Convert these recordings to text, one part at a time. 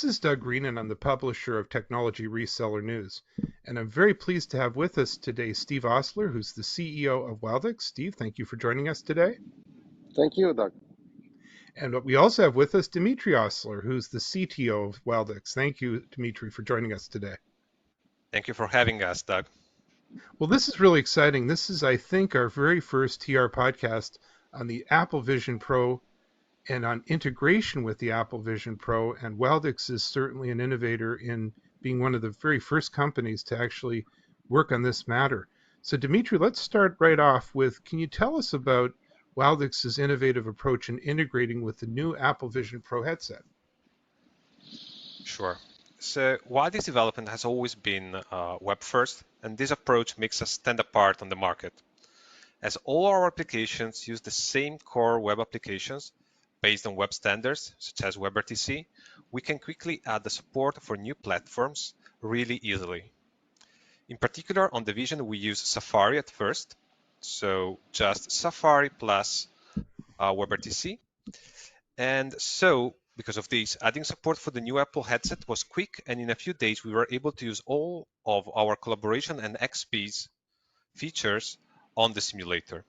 This is Doug Green, and I'm the publisher of Technology Reseller News. And I'm very pleased to have with us today Steve Osler, who's the CEO of Wildix. Steve, thank you for joining us today. Thank you, Doug. And we also have with us Dimitri Osler, who's the CTO of Wildix. Thank you, Dimitri, for joining us today. Thank you for having us, Doug. Well, this is really exciting. This is, I think, our very first TR podcast on the Apple Vision Pro and on integration with the Apple Vision Pro. And Wildix is certainly an innovator in being one of the very first companies to actually work on this matter. So Dimitri, let's start right off with, can you tell us about Wildix's innovative approach in integrating with the new Apple Vision Pro headset? Sure. So Wildix development has always been web first, and this approach makes us stand apart on the market. As all our applications use the same core web applications, based on web standards, such as WebRTC, we can quickly add the support for new platforms really easily. In particular, on the Vision, we use Safari at first, so just Safari plus WebRTC. And so, because of this, adding support for the new Apple headset was quick, and in a few days, we were able to use all of our collaboration and XP's features on the simulator.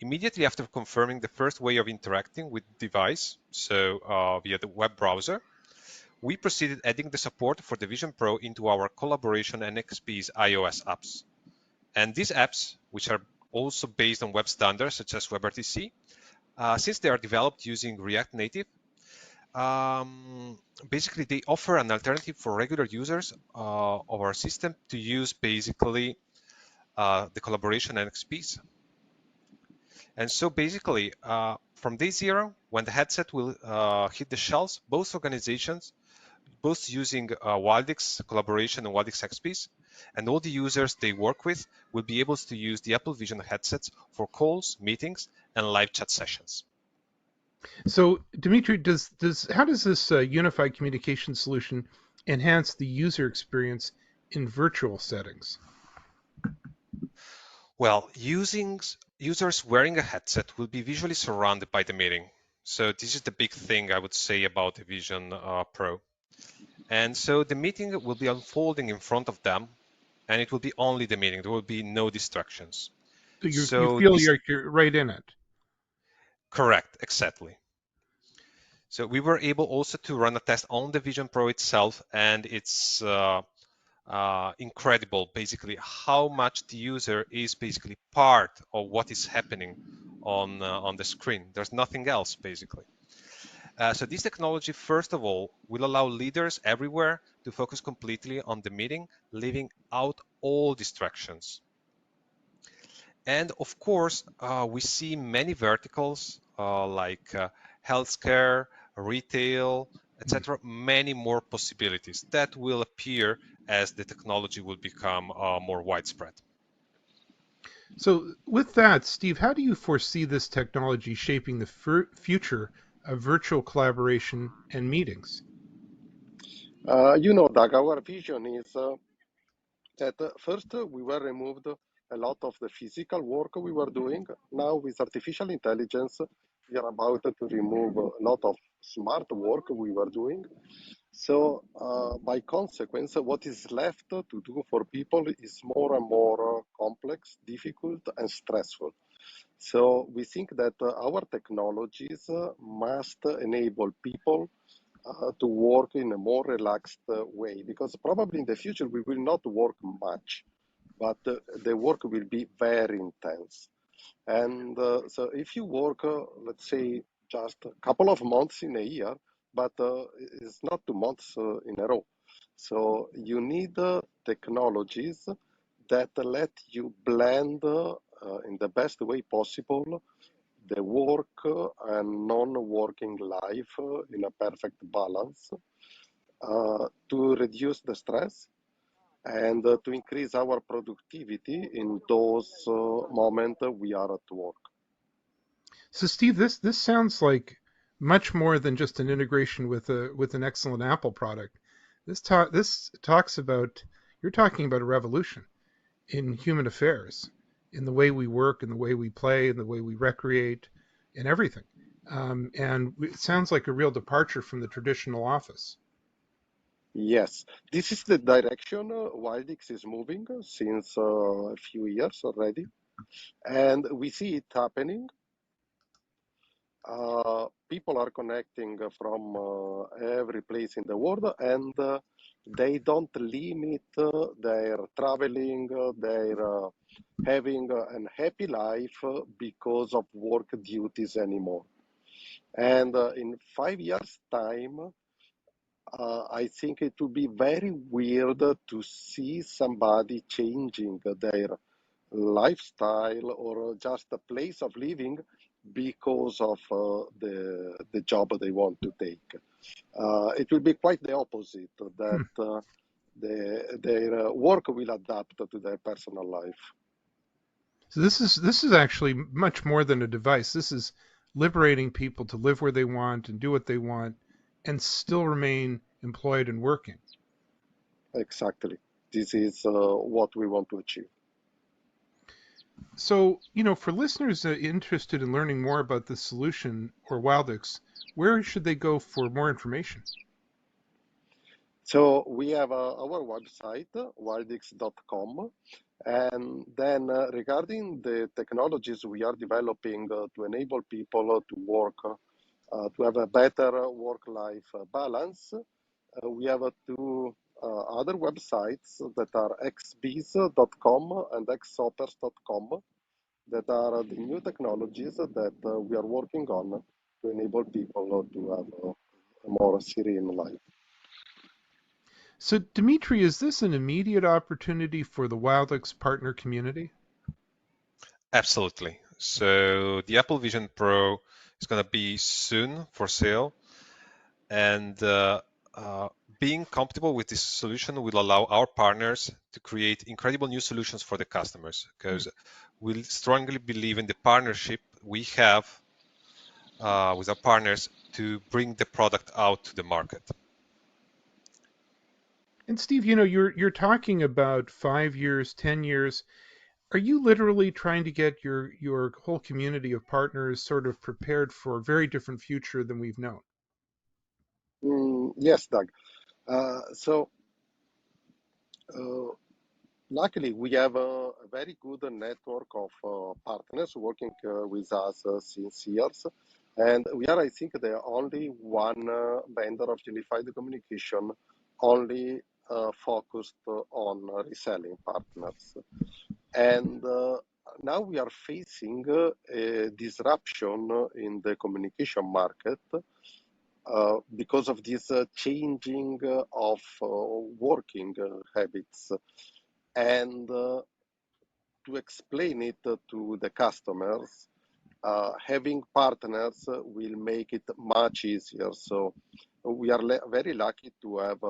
Immediately after confirming the first way of interacting with the device, so via the web browser, we proceeded adding the support for the Vision Pro into our collaboration and XP's iOS apps. And these apps, which are also based on web standards such as WebRTC, since they are developed using React Native, basically they offer an alternative for regular users of our system to use basically the collaboration and XP's. And so basically, from day zero, when the headset will hit the shelves, both organizations, both using Wildix collaboration and Wildix XP's, and all the users they work with will be able to use the Apple Vision headsets for calls, meetings, and live chat sessions. So, Dimitri, how does this unified communication solution enhance the user experience in virtual settings? Well, users wearing a headset will be visually surrounded by the meeting. So this is the big thing I would say about the Vision Pro. And so the meeting will be unfolding in front of them, and it will be only the meeting. There will be no distractions. So you feel you're right in it. Correct, exactly. So we were able also to run a test on the Vision Pro itself, and it's incredible, basically, how much the user is basically part of what is happening on the screen. There's nothing else, basically. So this technology, first of all, will allow leaders everywhere to focus completely on the meeting, leaving out all distractions. And of course, we see many verticals like healthcare, retail, etc., many more possibilities that will appear as the technology will become more widespread. So with that, Steve, how do you foresee this technology shaping the future of virtual collaboration and meetings? Doug, our vision is that first we were removed a lot of the physical work we were doing. Now with artificial intelligence, we are about to remove a lot of smart work we were doing. So by consequence, what is left to do for people is more and more complex, difficult, and stressful. So we think that our technologies must enable people to work in a more relaxed way, because probably in the future we will not work much, but the work will be very intense. And so if you work, let's say, just a couple of months in a year, but it's not 2 months in a row. So you need technologies that let you blend in the best way possible the work and non-working life in a perfect balance to reduce the stress and to increase our productivity in those moments we are at work. So, Steve, this sounds like much more than just an integration with an excellent Apple product. This talks about, you're talking about a revolution in human affairs, in the way we work, in the way we play, in the way we recreate, in everything. And it sounds like a real departure from the traditional office. Yes, this is the direction Wildix is moving since a few years already, and we see it happening. People are connecting from every place in the world, and they don't limit their traveling, their having an happy life because of work duties anymore. And in 5 years' time, I think it would be very weird to see somebody changing their lifestyle or just a place of living because of the job they want to take. It will be quite the opposite that Hmm. their work will adapt to their personal life. So this is actually much more than a device. This is liberating people to live where they want and do what they want and still remain employed and working. Exactly. This is what we want to achieve. So, for listeners interested in learning more about this solution or Wildix, where should they go for more information? So we have our website, wildix.com. And then regarding the technologies we are developing to enable people to work, to have a better work-life balance, we have two other websites that are xbees.com and xhoppers.com that are the new technologies that we are working on to enable people to have a more serene life. So, Dimitri, is this an immediate opportunity for the Wildix partner community? Absolutely. So the Apple Vision Pro is going to be soon for sale, and uh, being compatible with this solution will allow our partners to create incredible new solutions for the customers, Hmm. because we strongly believe in the partnership we have with our partners to bring the product out to the market. And Steve, you're talking about 5 years, 10 years. Are you literally trying to get your whole community of partners sort of prepared for a very different future than we've known? Yes, Doug. So uh, luckily, we have a very good network of partners working with us since years. And we are, I think, the only one vendor of unified communication only focused on reselling partners. And now we are facing a disruption in the communication market because of this changing of working habits. And to explain it to the customers, having partners will make it much easier. So we are very lucky to have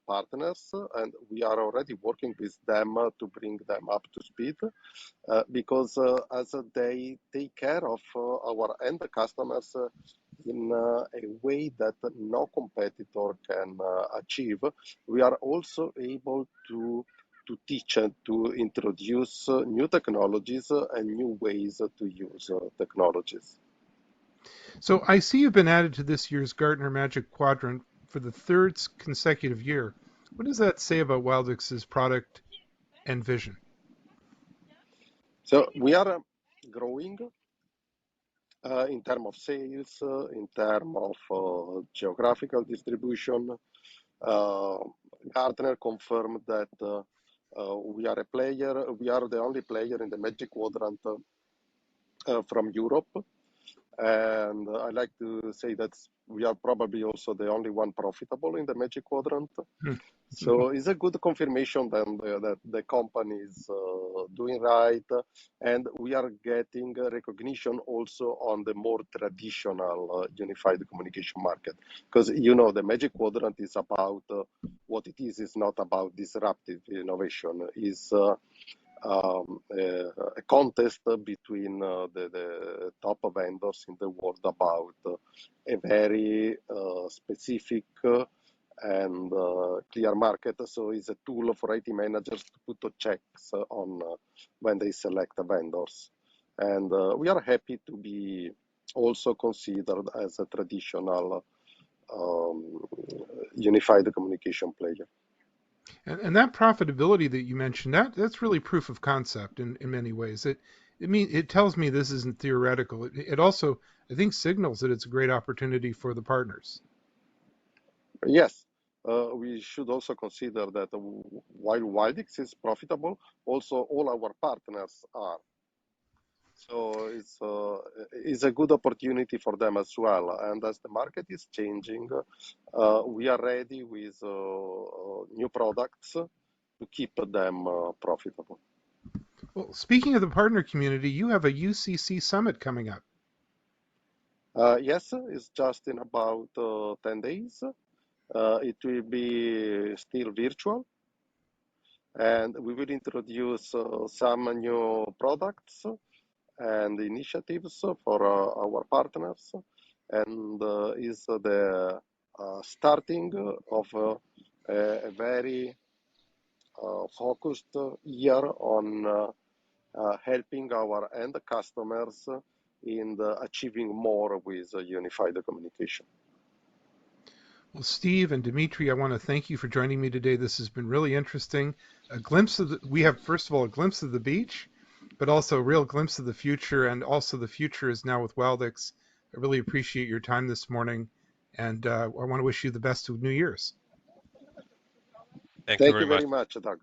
partners, and we are already working with them to bring them up to speed because as they take care of our end customers in a way that no competitor can achieve, we are also able to teach and to introduce new technologies and new ways to use technologies. So I see you've been added to this year's Gartner Magic Quadrant for the third consecutive year. What does that say about Wildix's product and vision? So we are growing in terms of sales, in terms of geographical distribution. Uh, Gartner confirmed that we are a player. We are the only player in the Magic Quadrant from Europe. And I like to say that we are probably also the only one profitable in the Magic Quadrant. Hmm. So it's a good confirmation then that the company is doing right, and we are getting recognition also on the more traditional unified communication market. Because the Magic Quadrant is about what it is not about disruptive innovation. Is a contest between the top vendors in the world about a very specific and clear market. So it's a tool for IT managers to put the checks on when they select the vendors. And we are happy to be also considered as a traditional unified communication player. And that profitability that you mentioned, that's really proof of concept in many ways. It tells me this isn't theoretical. It also, I think, signals that it's a great opportunity for the partners. Yes, we should also consider that while Wildix is profitable, also all our partners are. So it's a good opportunity for them as well. And as the market is changing, we are ready with new products to keep them profitable. Well, speaking of the partner community, you have a UCC summit coming up. Yes, it's just in about 10 days. It will be still virtual, and we will introduce some new products and initiatives for our partners, and is the starting of a very focused year on helping our end customers in achieving more with unified communication. Well, Steve and Dimitri, I want to thank you for joining me today. This has been really interesting. We have, first of all, a glimpse of the beach, but also a real glimpse of the future. And also, the future is now with Wildix. I really appreciate your time this morning. And I want to wish you the best of New Year's. Thank you Thank very you much. very much, Doug.